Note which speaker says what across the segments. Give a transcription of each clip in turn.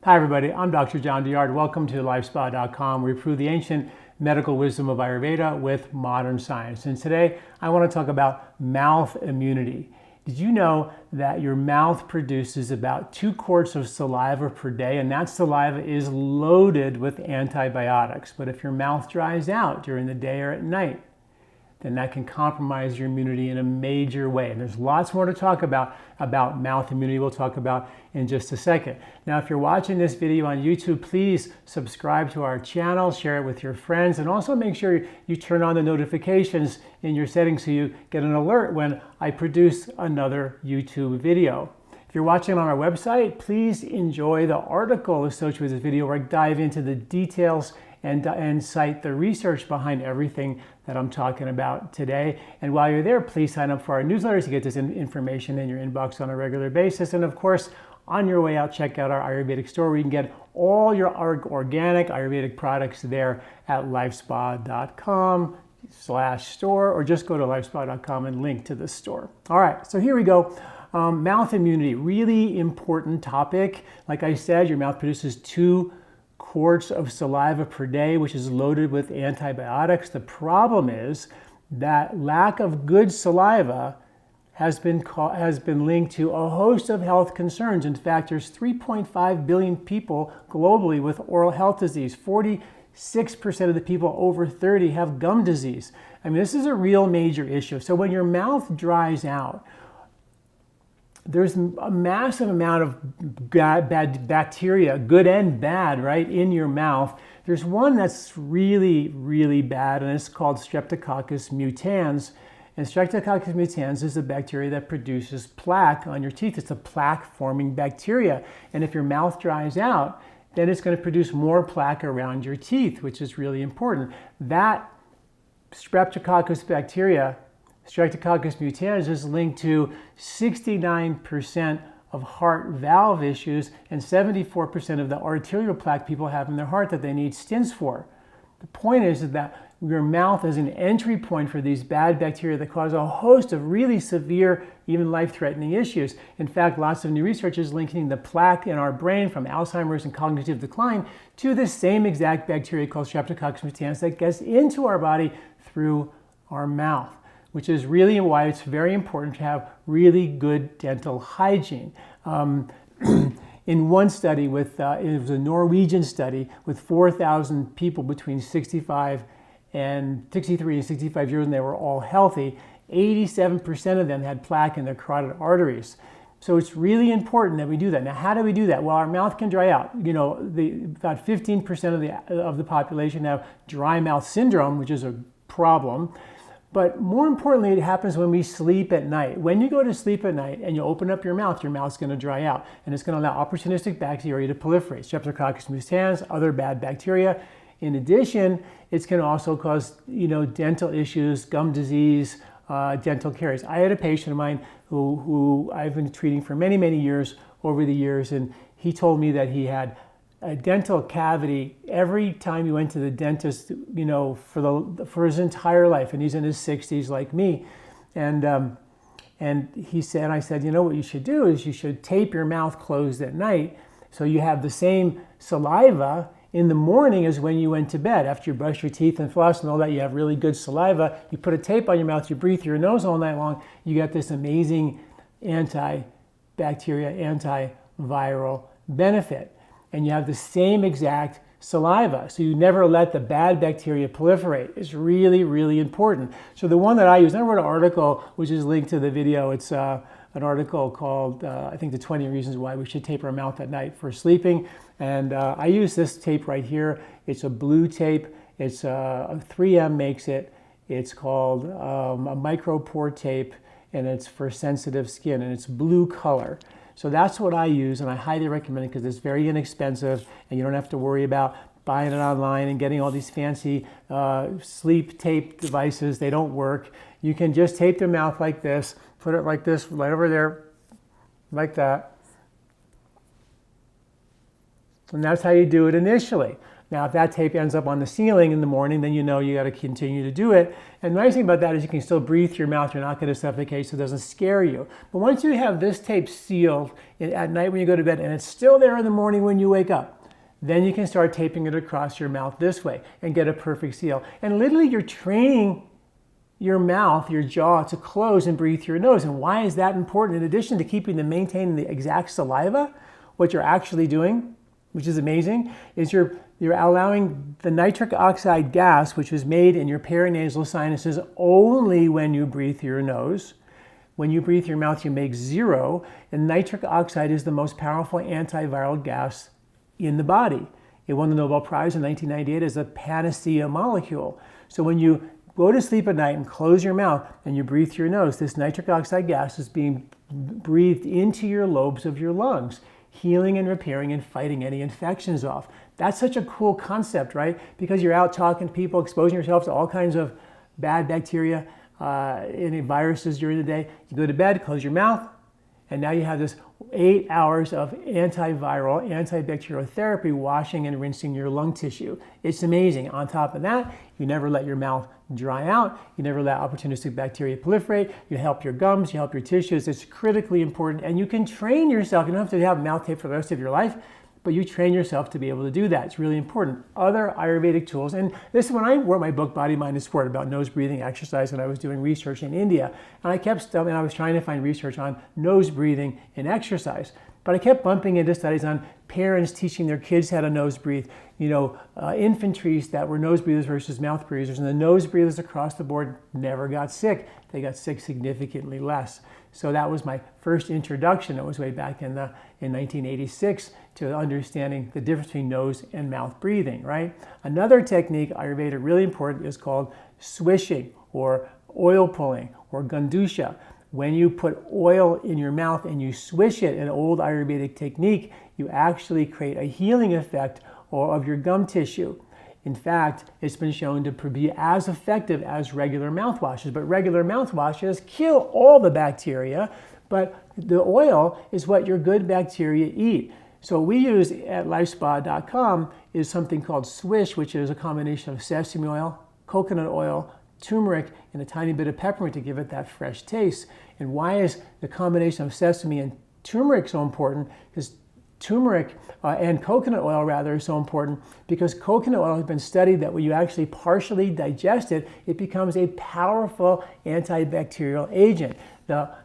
Speaker 1: Hi everybody, I'm Dr. John Douillard. Welcome to LifeSpa.com, where we prove the ancient medical wisdom of Ayurveda with modern science. And today I want to talk about mouth immunity. Did you know that your mouth produces about 2 quarts of saliva per day, and that saliva is loaded with antibiotics? But if your mouth dries out during the day or at night, then that can compromise your immunity in a major way. And there's lots more to talk about mouth immunity we'll talk about in just a second. Now, if you're watching this video on YouTube, please subscribe to our channel, share it with your friends, and also make sure you turn on the notifications in your settings so you get an alert when I produce another YouTube video. If you're watching on our website, please enjoy the article associated with this video where I dive into the details and cite the research behind everything that I'm talking about today. And while you're there, please sign up for our newsletters to get this information in your inbox on a regular basis. And of course, on your way out, check out our Ayurvedic store where you can get all your organic Ayurvedic products there at lifespa.com/store, or just go to lifespa.com and link to the store. All right, so here we go. Mouth immunity, really important topic. Like I said, your mouth produces 2 quarts of saliva per day, which is loaded with antibiotics. The problem is that lack of good saliva has been linked to a host of health concerns. In fact, there's 3.5 billion people globally with oral health disease. 46% of the people over 30 have gum disease. I mean, this is a real major issue. So when your mouth dries out, there's a massive amount of bad bacteria, good and bad, right, in your mouth. There's one that's really, really bad, and it's called Streptococcus mutans. And Streptococcus mutans is a bacteria that produces plaque on your teeth. It's a plaque-forming bacteria. And if your mouth dries out, then it's going to produce more plaque around your teeth, which is really important. That Streptococcus bacteria, Streptococcus mutans, is linked to 69% of heart valve issues and 74% of the arterial plaque people have in their heart that they need stents for. The point is that your mouth is an entry point for these bad bacteria that cause a host of really severe, even life-threatening issues. In fact, lots of new research is linking the plaque in our brain from Alzheimer's and cognitive decline to the same exact bacteria called Streptococcus mutans that gets into our body through our mouth, which is really why it's very important to have really good dental hygiene. In one study, it was a Norwegian study with 4,000 people between 63 and 65 years, and they were all healthy. 87% of them had plaque in their carotid arteries. So it's really important that we do that. Now, how do we do that? Well, our mouth can dry out. You know, about 15% of the population have dry mouth syndrome, which is a problem. But more importantly, it happens when we sleep at night. When you go to sleep at night and you open up your mouth's going to dry out, and it's going to allow opportunistic bacteria to proliferate, Streptococcus mutans, other bad bacteria. In addition, it's going to also cause, dental issues, gum disease, dental caries. I had a patient of mine who I've been treating for many, many years over the years, and he told me that he had a dental cavity every time he went to the dentist, for his entire life, and he's in his 60s like me. And he said, I said, what you should do is you should tape your mouth closed at night so you have the same saliva in the morning as when you went to bed. After you brush your teeth and floss and all that, you have really good saliva. You put a tape on your mouth, you breathe through your nose all night long, you get this amazing antibacterial, antiviral benefit. And you have the same exact saliva. So you never let the bad bacteria proliferate. It's really, really important. So the one that I use, I wrote an article which is linked to the video. It's an article called, I think, the 20 reasons why we should tape our mouth at night for sleeping. And I use this tape right here. It's a blue tape. It's 3M makes it. It's called a micropore tape, and it's for sensitive skin, and it's blue color. So that's what I use, and I highly recommend it because it's very inexpensive, and you don't have to worry about buying it online and getting all these fancy sleep tape devices. They don't work. You can just tape your mouth like this, put it like this, right over there, like that. And that's how you do it initially. Now, if that tape ends up on the ceiling in the morning, then you know you got to continue to do it. And the nice thing about that is you can still breathe through your mouth. You're not going to suffocate, so it doesn't scare you. But once you have this tape sealed at night when you go to bed, and it's still there in the morning when you wake up, then you can start taping it across your mouth this way and get a perfect seal. And literally, you're training your mouth, your jaw, to close and breathe through your nose. And why is that important? In addition to maintaining the exact saliva, what you're actually doing, which is amazing, is you're allowing the nitric oxide gas, which is made in your paranasal sinuses only when you breathe through your nose. When you breathe through your mouth, you make zero, and nitric oxide is the most powerful antiviral gas in the body. It won the Nobel Prize in 1998 as a panacea molecule. So when you go to sleep at night and close your mouth and you breathe through your nose, this nitric oxide gas is being breathed into your lobes of your lungs, healing and repairing and fighting any infections off. That's such a cool concept, right? Because you're out talking to people, exposing yourself to all kinds of bad bacteria and viruses during the day. You go to bed, close your mouth, and now you have this 8 hours of antiviral, antibacterial therapy, washing and rinsing your lung tissue. It's amazing. On top of that, you never let your mouth dry out. You never let opportunistic bacteria proliferate. You help your gums, you help your tissues. It's critically important. And you can train yourself. You don't have to have mouth tape for the rest of your life, but you train yourself to be able to do that. It's really important. Other Ayurvedic tools, and this is when I wrote my book, Body, Mind, and Sport, about nose breathing exercise when I was doing research in India. And I was trying to find research on nose breathing and exercise. But I kept bumping into studies on parents teaching their kids how to nose breathe, infantries that were nose breathers versus mouth breathers. And the nose breathers across the board never got sick. They got sick significantly less. So that was my first introduction. It was way back in 1986 to understanding the difference between nose and mouth breathing, right? Another technique, Ayurveda, really important, is called swishing or oil pulling or gandusha. When you put oil in your mouth and you swish it, an old Ayurvedic technique, you actually create a healing effect of your gum tissue. In fact, it's been shown to be as effective as regular mouthwashes. But regular mouthwashes kill all the bacteria, but the oil is what your good bacteria eat. So what we use at LifeSpa.com is something called Swish, which is a combination of sesame oil, coconut oil, turmeric, and a tiny bit of peppermint to give it that fresh taste. And why is the combination of sesame and turmeric so important? Because turmeric and coconut oil rather is so important because coconut oil has been studied that when you actually partially digest it, it becomes a powerful antibacterial agent.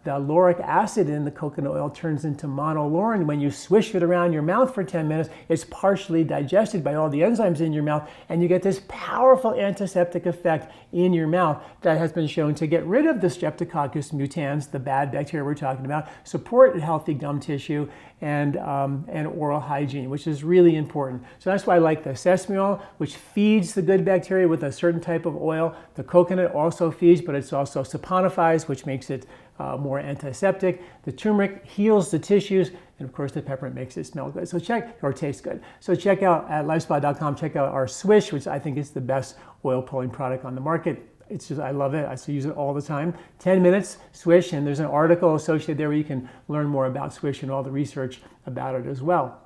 Speaker 1: The lauric acid in the coconut oil turns into monolaurin. When you swish it around your mouth for 10 minutes, it's partially digested by all the enzymes in your mouth, and you get this powerful antiseptic effect in your mouth that has been shown to get rid of the Streptococcus mutans, the bad bacteria we're talking about, support healthy gum tissue, and oral hygiene, which is really important. So that's why I like the sesame oil, which feeds the good bacteria with a certain type of oil. The coconut also feeds, but it's also saponifies, which makes it more antiseptic. The turmeric heals the tissues, and of course the peppermint makes it smell good. So taste good. So check out at lifespa.com, check out our Swish, which I think is the best oil pulling product on the market. It's just, I love it. I still use it all the time. 10 minutes, Swish, and there's an article associated there where you can learn more about Swish and all the research about it as well.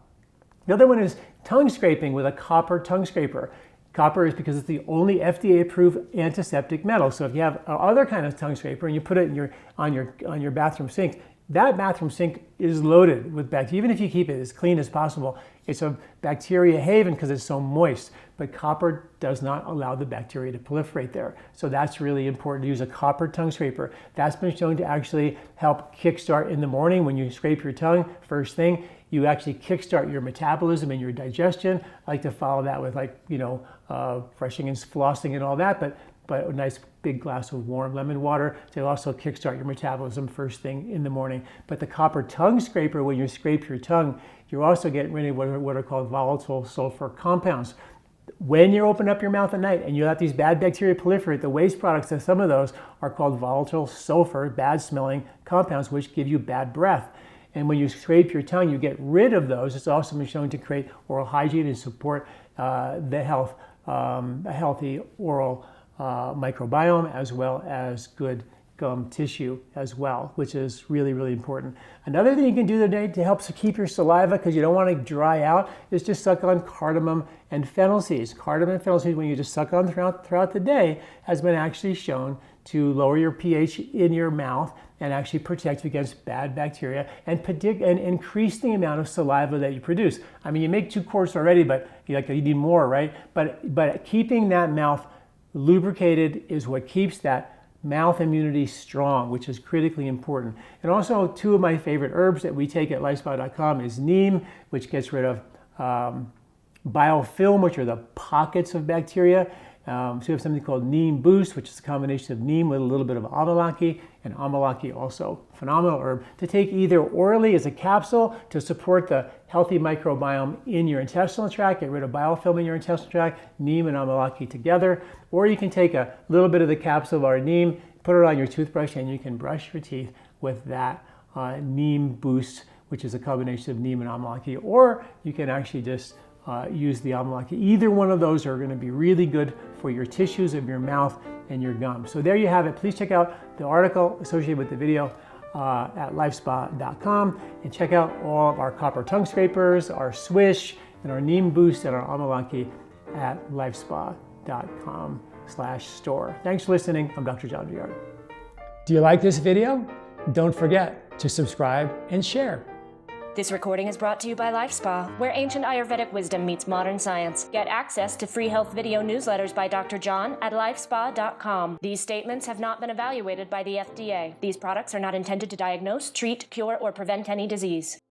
Speaker 1: The other one is tongue scraping with a copper tongue scraper. Copper is because it's the only FDA-approved antiseptic metal. So if you have other kind of tongue scraper and you put it on your bathroom sink, that bathroom sink is loaded with bacteria. Even if you keep it as clean as possible, it's a bacteria haven because it's so moist. But copper does not allow the bacteria to proliferate there. So that's really important to use a copper tongue scraper. That's been shown to actually help kickstart in the morning when you scrape your tongue first thing. You actually kickstart your metabolism and your digestion. I like to follow that with brushing and flossing and all that, but a nice big glass of warm lemon water to also kickstart your metabolism first thing in the morning. But the copper tongue scraper, when you scrape your tongue, you're also getting rid of what are called volatile sulfur compounds. When you open up your mouth at night and you let these bad bacteria proliferate, the waste products of some of those are called volatile sulfur, bad smelling compounds, which give you bad breath. And when you scrape your tongue, you get rid of those. It's also been shown to create oral hygiene and support a healthy oral microbiome, as well as good gum tissue as well, which is really, really important. Another thing you can do today to help keep your saliva, because you don't want to dry out, is just suck on cardamom and fennel seeds. Cardamom and fennel seeds, when you just suck on throughout the day, has been actually shown to lower your pH in your mouth and actually protect you against bad bacteria and increase the amount of saliva that you produce. I mean, you make 2 quarts already, but you need more, right? But keeping that mouth lubricated is what keeps that mouth immunity strong, which is critically important. And also, 2 of my favorite herbs that we take at LifeSpa.com is neem, which gets rid of biofilm, which are the pockets of bacteria. So we have something called Neem Boost, which is a combination of neem with a little bit of amalaki, and amalaki also phenomenal herb to take either orally as a capsule to support the healthy microbiome in your intestinal tract, get rid of biofilm in your intestinal tract, neem and amalaki together, or you can take a little bit of the capsule of our neem, put it on your toothbrush, and you can brush your teeth with that Neem Boost, which is a combination of neem and amalaki, or you can actually just use the amalaki. Either one of those are going to be really good for your tissues of your mouth and your gums. So there you have it. Please check out the article associated with the video at LifeSpa.com, and check out all of our copper tongue scrapers, our swish, and our neem boost and our amalaki at LifeSpa.com/store. Thanks for listening. I'm Dr. John Douillard. Do you like this video? Don't forget to subscribe and share.
Speaker 2: This recording is brought to you by LifeSpa, where ancient Ayurvedic wisdom meets modern science. Get access to free health video newsletters by Dr. John at LifeSpa.com. These statements have not been evaluated by the FDA. These products are not intended to diagnose, treat, cure, or prevent any disease.